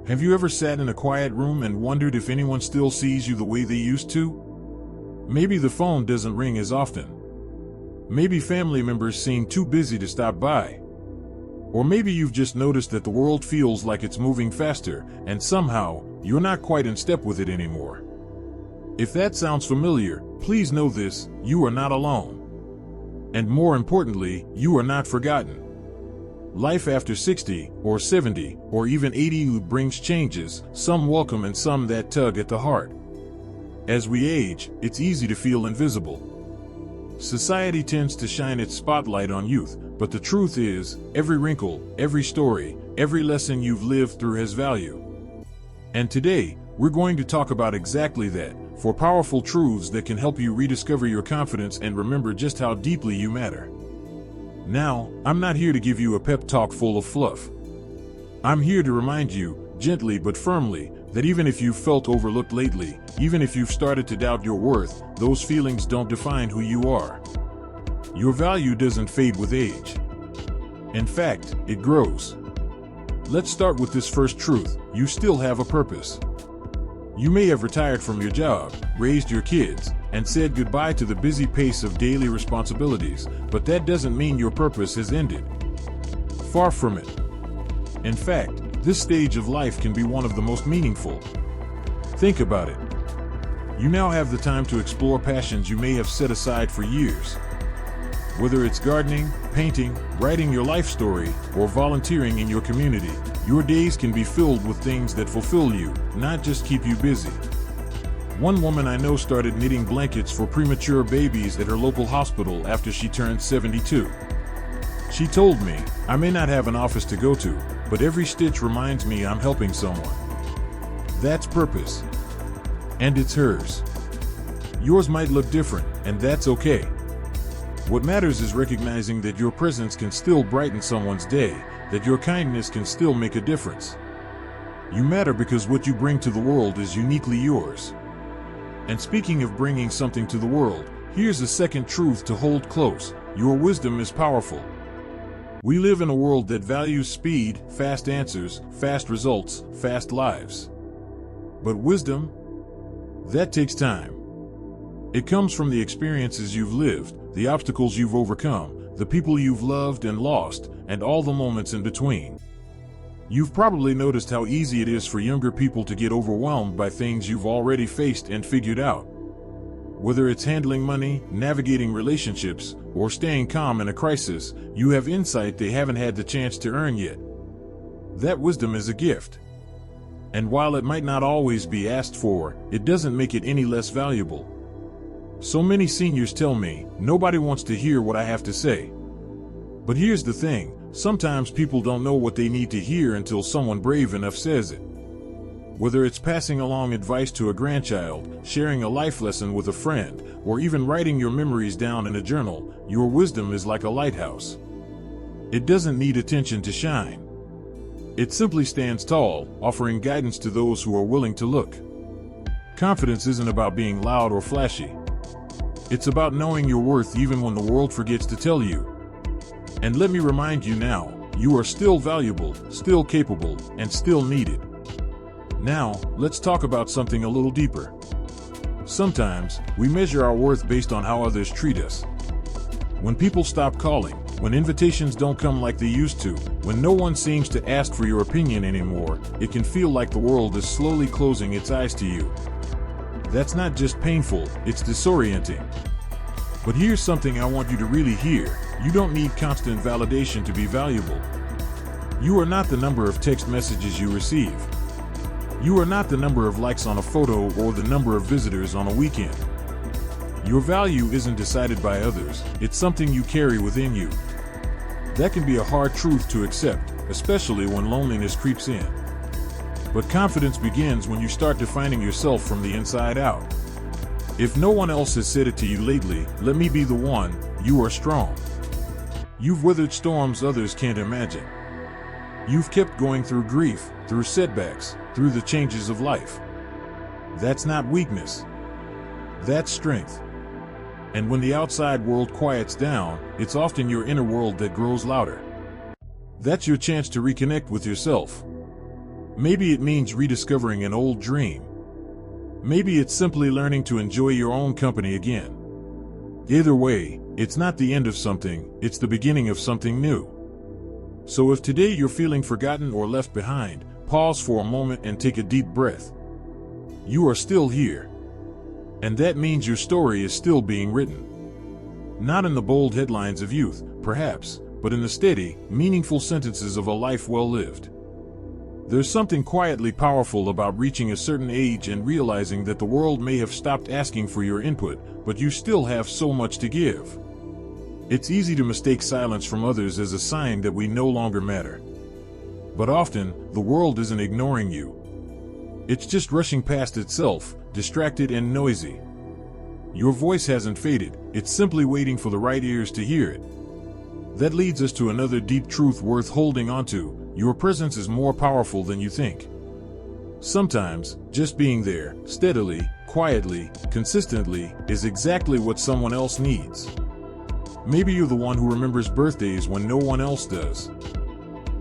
Have you ever sat in a quiet room and wondered if anyone still sees you the way they used to? Maybe the phone doesn't ring as often. Maybe family members seem too busy to stop by. Or maybe you've just noticed that the world feels like it's moving faster, and somehow, you're not quite in step with it anymore. If that sounds familiar, please know this: you are not alone. And more importantly, you are not forgotten. Life after 60, or 70, or even 80 brings changes, some welcome and some that tug at the heart. As we age, it's easy to feel invisible. Society tends to shine its spotlight on youth, but the truth is, every wrinkle, every story, every lesson you've lived through has value. And today, we're going to talk about exactly that, four powerful truths that can help you rediscover your confidence and remember just how deeply you matter. Now, I'm not here to give you a pep talk full of fluff. I'm here to remind you, gently but firmly, that even if you've felt overlooked lately, even if you've started to doubt your worth, those feelings don't define who you are. Your value doesn't fade with age. In fact, it grows. Let's start with this first truth: you still have a purpose. You may have retired from your job, raised your kids, and said goodbye to the busy pace of daily responsibilities, but that doesn't mean your purpose has ended. Far from it. In fact, this stage of life can be one of the most meaningful. Think about it. You now have the time to explore passions you may have set aside for years. Whether it's gardening, painting, writing your life story, or volunteering in your community, your days can be filled with things that fulfill you, not just keep you busy. One woman I know started knitting blankets for premature babies at her local hospital after she turned 72. She told me, "I may not have an office to go to, but every stitch reminds me I'm helping someone." That's purpose. And it's hers. Yours might look different, and that's okay. What matters is recognizing that your presence can still brighten someone's day, that your kindness can still make a difference. You matter because what you bring to the world is uniquely yours. And speaking of bringing something to the world, here's a second truth to hold close: your wisdom is powerful. We live in a world that values speed, fast answers, fast results, fast lives. But wisdom? That takes time. It comes from the experiences you've lived, the obstacles you've overcome, the people you've loved and lost, and all the moments in between. You've probably noticed how easy it is for younger people to get overwhelmed by things you've already faced and figured out. Whether it's handling money, navigating relationships, or staying calm in a crisis, you have insight they haven't had the chance to earn yet. That wisdom is a gift. And while it might not always be asked for, it doesn't make it any less valuable. So many seniors tell me, "Nobody wants to hear what I have to say." But here's the thing: sometimes people don't know what they need to hear until someone brave enough says it. Whether it's passing along advice to a grandchild, sharing a life lesson with a friend, or even writing your memories down in a journal, your wisdom is like a lighthouse. It doesn't need attention to shine. It simply stands tall, offering guidance to those who are willing to look. Confidence isn't about being loud or flashy. It's about knowing your worth even when the world forgets to tell you. And let me remind you now, you are still valuable, still capable, and still needed. Now, let's talk about something a little deeper. Sometimes, we measure our worth based on how others treat us. When people stop calling, when invitations don't come like they used to, when no one seems to ask for your opinion anymore, it can feel like the world is slowly closing its eyes to you. That's not just painful, it's disorienting. But here's something I want you to really hear: you don't need constant validation to be valuable. You are not the number of text messages you receive. You are not the number of likes on a photo or the number of visitors on a weekend. Your value isn't decided by others, it's something you carry within you. That can be a hard truth to accept, especially when loneliness creeps in. But confidence begins when you start defining yourself from the inside out. If no one else has said it to you lately, let me be the one: you are strong. You've weathered storms others can't imagine. You've kept going through grief, through setbacks, through the changes of life. That's not weakness. That's strength. And when the outside world quiets down, it's often your inner world that grows louder. That's your chance to reconnect with yourself. Maybe it means rediscovering an old dream. Maybe it's simply learning to enjoy your own company again. Either way, it's not the end of something, it's the beginning of something new. So if today you're feeling forgotten or left behind, pause for a moment and take a deep breath. You are still here. And that means your story is still being written. Not in the bold headlines of youth, perhaps, but in the steady, meaningful sentences of a life well lived. There's something quietly powerful about reaching a certain age and realizing that the world may have stopped asking for your input, but you still have so much to give. It's easy to mistake silence from others as a sign that we no longer matter. But often, the world isn't ignoring you. It's just rushing past itself, distracted and noisy. Your voice hasn't faded, it's simply waiting for the right ears to hear it. That leads us to another deep truth worth holding onto: your presence is more powerful than you think. Sometimes, just being there, steadily, quietly, consistently, is exactly what someone else needs. Maybe you're the one who remembers birthdays when no one else does.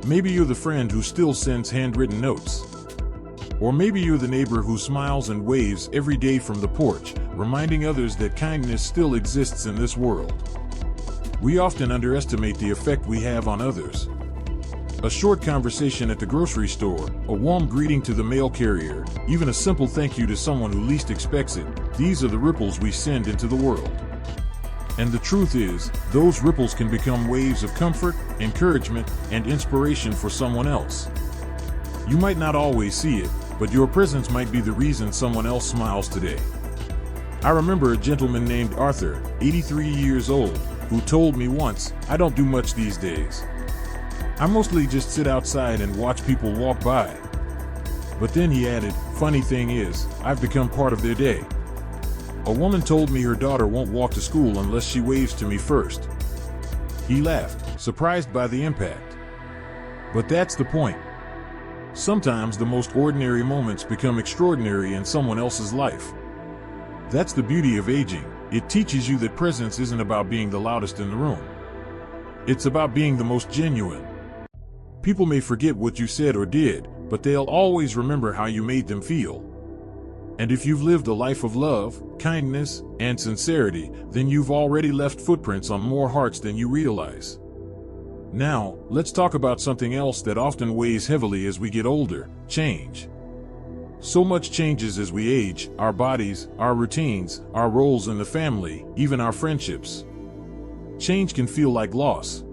Maybe you're the friend who still sends handwritten notes. Or maybe you're the neighbor who smiles and waves every day from the porch, reminding others that kindness still exists in this world. We often underestimate the effect we have on others. A short conversation at the grocery store, a warm greeting to the mail carrier, even a simple thank you to someone who least expects it, these are the ripples we send into the world. And the truth is, those ripples can become waves of comfort, encouragement, and inspiration for someone else. You might not always see it, but your presence might be the reason someone else smiles today. I remember a gentleman named Arthur, 83 years old, who told me once, "I don't do much these days. I mostly just sit outside and watch people walk by." But then he added, "Funny thing is, I've become part of their day. A woman told me her daughter won't walk to school unless she waves to me first." He laughed, surprised by the impact. But that's the point. Sometimes the most ordinary moments become extraordinary in someone else's life. That's the beauty of aging. It teaches you that presence isn't about being the loudest in the room. It's about being the most genuine. People may forget what you said or did, but they'll always remember how you made them feel. And if you've lived a life of love, kindness, and sincerity, then you've already left footprints on more hearts than you realize. Now, let's talk about something else that often weighs heavily as we get older: change. So much changes as we age: our bodies, our routines, our roles in the family, even our friendships. Change can feel like loss.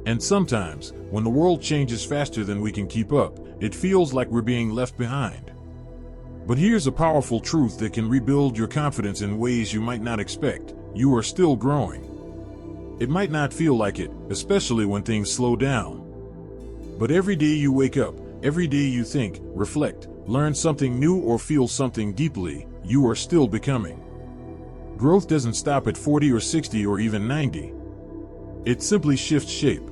And sometimes, when the world changes faster than we can keep up, it feels like we're being left behind. But here's a powerful truth that can rebuild your confidence in ways you might not expect: you are still growing. It might not feel like it, especially when things slow down. But every day you wake up, every day you think, reflect, learn something new, or feel something deeply, you are still becoming. Growth doesn't stop at 40 or 60 or even 90. It simply shifts shape.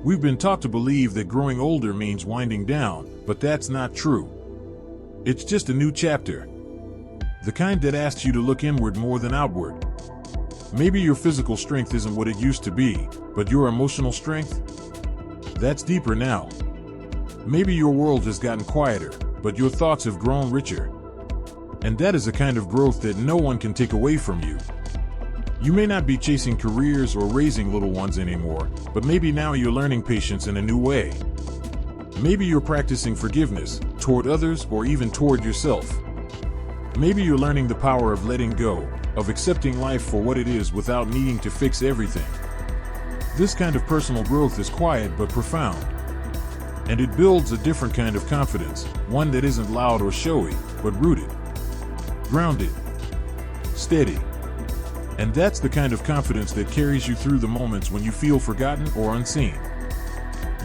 We've been taught to believe that growing older means winding down, but that's not true. It's just a new chapter. The kind that asks you to look inward more than outward. Maybe your physical strength isn't what it used to be, but your emotional strength? That's deeper now. Maybe your world has gotten quieter, but your thoughts have grown richer. And that is a kind of growth that no one can take away from you. You may not be chasing careers or raising little ones anymore, but maybe now you're learning patience in a new way. Maybe you're practicing forgiveness, toward others or even toward yourself. Maybe you're learning the power of letting go, of accepting life for what it is without needing to fix everything. This kind of personal growth is quiet but profound. And it builds a different kind of confidence, one that isn't loud or showy, but rooted, grounded, steady. And that's the kind of confidence that carries you through the moments when you feel forgotten or unseen.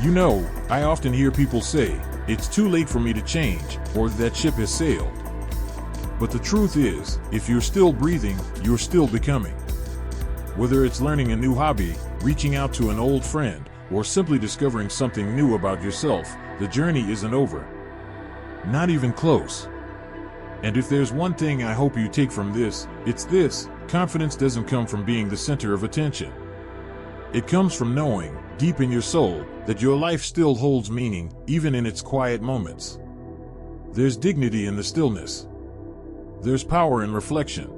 You know, I often hear people say, "It's too late for me to change," or "that ship has sailed." But the truth is, if you're still breathing, you're still becoming. Whether it's learning a new hobby, reaching out to an old friend, or simply discovering something new about yourself, the journey isn't over. Not even close. And if there's one thing I hope you take from this, it's this: confidence doesn't come from being the center of attention. It comes from knowing, deep in your soul, that your life still holds meaning, even in its quiet moments. There's dignity in the stillness. There's power in reflection.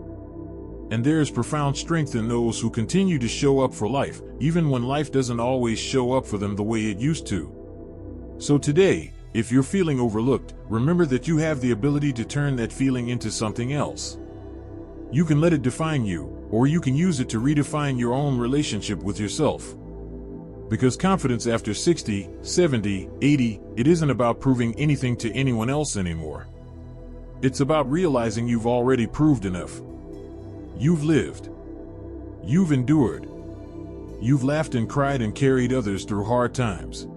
And there's profound strength in those who continue to show up for life, even when life doesn't always show up for them the way it used to. So today, if you're feeling overlooked, remember that you have the ability to turn that feeling into something else. You can let it define you, or you can use it to redefine your own relationship with yourself. Because confidence after 60, 70, 80, it isn't about proving anything to anyone else anymore. It's about realizing you've already proved enough. You've lived. You've endured. You've laughed and cried and carried others through hard times.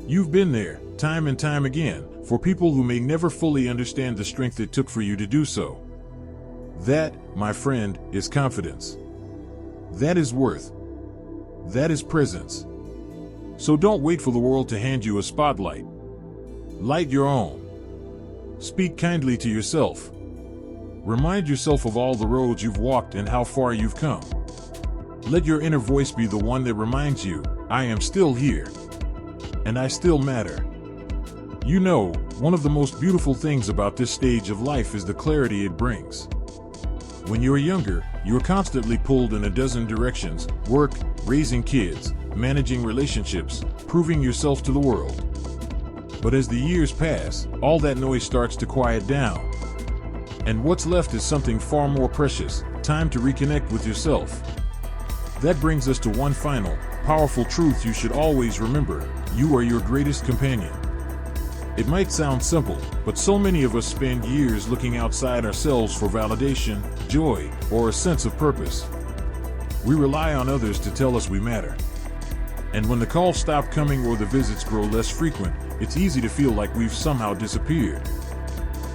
You've been there, time and time again, for people who may never fully understand the strength it took for you to do so. That, my friend, is confidence. That is worth. That is presence. So don't wait for the world to hand you a spotlight. Light your own. Speak kindly to yourself. Remind yourself of all the roads you've walked and how far you've come. Let your inner voice be the one that reminds you, I am still here. And I still matter. You know, one of the most beautiful things about this stage of life is the clarity it brings. When you're younger, you're constantly pulled in a dozen directions: work, raising kids, managing relationships, proving yourself to the world. But as the years pass, all that noise starts to quiet down. And what's left is something far more precious: time to reconnect with yourself. That brings us to one final, powerful truth you should always remember: you are your greatest companion. It might sound simple, but so many of us spend years looking outside ourselves for validation, joy, or a sense of purpose. We rely on others to tell us we matter. And when the calls stop coming or the visits grow less frequent, it's easy to feel like we've somehow disappeared.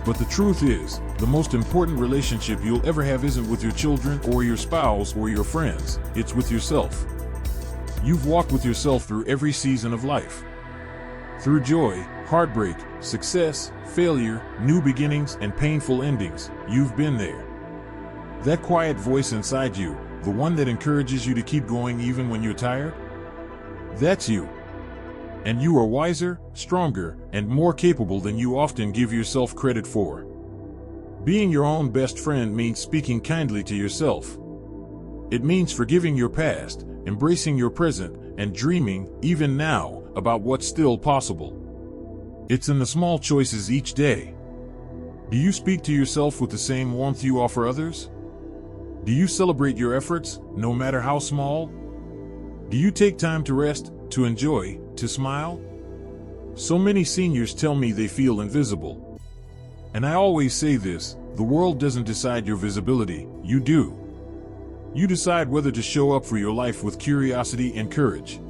But the truth is, the most important relationship you'll ever have isn't with your children or your spouse or your friends, it's with yourself. You've walked with yourself through every season of life. Through joy, heartbreak, success, failure, new beginnings, and painful endings, you've been there. That quiet voice inside you, the one that encourages you to keep going even when you're tired? That's you. And you are wiser, stronger, and more capable than you often give yourself credit for. Being your own best friend means speaking kindly to yourself. It means forgiving your past, embracing your present, and dreaming, even now, about what's still possible. It's in the small choices each day. Do you speak to yourself with the same warmth you offer others? Do you celebrate your efforts, no matter how small? Do you take time to rest, to enjoy, to smile? So many seniors tell me they feel invisible. And I always say this: the world doesn't decide your visibility, you do. You decide whether to show up for your life with curiosity and courage.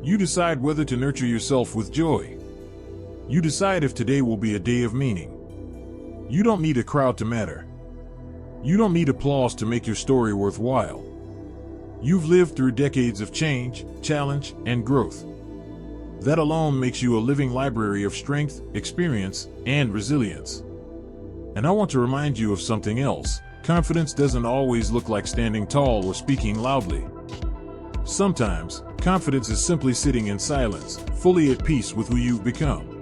You decide whether to nurture yourself with joy. You decide if today will be a day of meaning. You don't need a crowd to matter. You don't need applause to make your story worthwhile. You've lived through decades of change, challenge, and growth. That alone makes you a living library of strength, experience, and resilience. And I want to remind you of something else: confidence doesn't always look like standing tall or speaking loudly. Sometimes, confidence is simply sitting in silence, fully at peace with who you've become.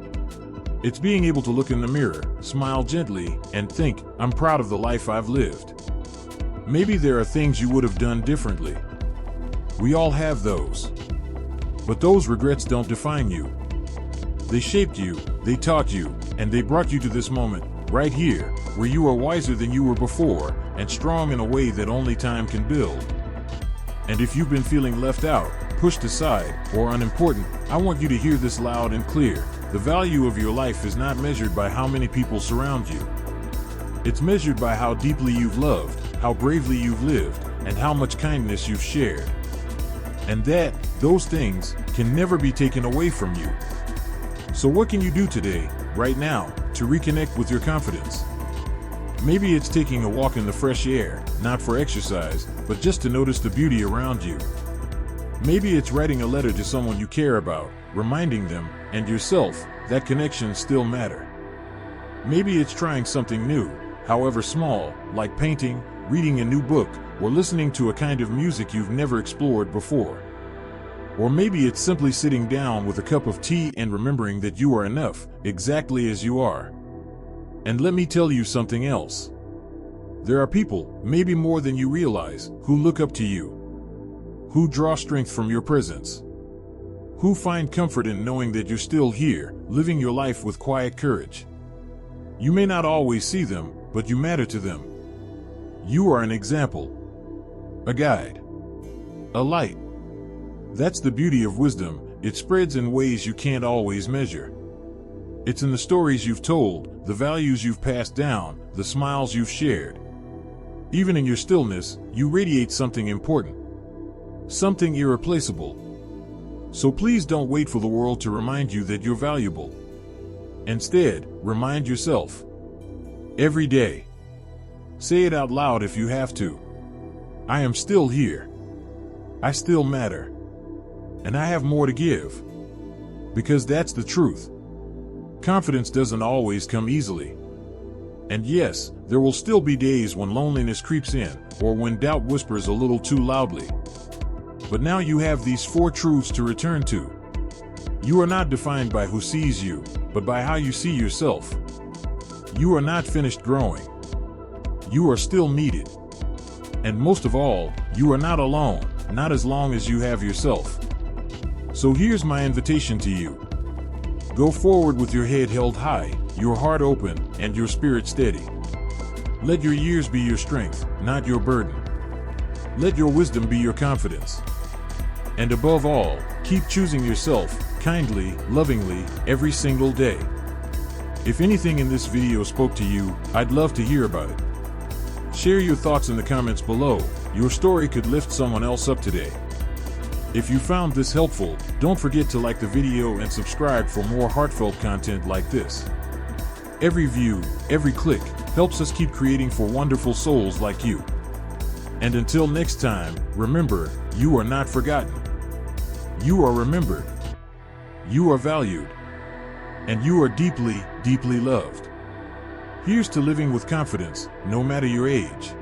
It's being able to look in the mirror, smile gently, and think, I'm proud of the life I've lived. Maybe there are things you would have done differently. We all have those. But those regrets don't define you. They shaped you, they taught you, and they brought you to this moment, right here, where you are wiser than you were before, and strong in a way that only time can build. And if you've been feeling left out, pushed aside, or unimportant, I want you to hear this loud and clear. The value of your life is not measured by how many people surround you. It's measured by how deeply you've loved, how bravely you've lived, and how much kindness you've shared. And those things, can never be taken away from you. So what can you do today, right now, to reconnect with your confidence? Maybe it's taking a walk in the fresh air, not for exercise, but just to notice the beauty around you. Maybe it's writing a letter to someone you care about, reminding them, and yourself, that connections still matter. Maybe it's trying something new, however small, like painting, reading a new book, or listening to a kind of music you've never explored before. Or maybe it's simply sitting down with a cup of tea and remembering that you are enough, exactly as you are. And let me tell you something else. There are people, maybe more than you realize, who look up to you, who draw strength from your presence, who find comfort in knowing that you're still here, living your life with quiet courage. You may not always see them, but you matter to them. You are an example, a guide, a light. That's the beauty of wisdom. It spreads in ways you can't always measure. It's in the stories you've told, the values you've passed down, the smiles you've shared. Even in your stillness, you radiate something important, something irreplaceable. So please don't wait for the world to remind you that you're valuable. Instead, remind yourself. Every day. Say it out loud if you have to. I am still here. I still matter. And I have more to give. Because that's the truth. Confidence doesn't always come easily. And yes, there will still be days when loneliness creeps in, or when doubt whispers a little too loudly. But now you have these 4 truths to return to. You are not defined by who sees you, but by how you see yourself. You are not finished growing. You are still needed. And most of all, you are not alone, not as long as you have yourself. So here's my invitation to you. Go forward with your head held high, your heart open, and your spirit steady. Let your years be your strength, not your burden. Let your wisdom be your confidence. And above all, keep choosing yourself, kindly, lovingly, every single day. If anything in this video spoke to you, I'd love to hear about it. Share your thoughts in the comments below. Your story could lift someone else up today. If you found this helpful, don't forget to like the video and subscribe for more heartfelt content like this. Every view, every click, helps us keep creating for wonderful souls like you. And until next time, remember, you are not forgotten. You are remembered. You are valued. And you are deeply, deeply loved. Here's to living with confidence, no matter your age.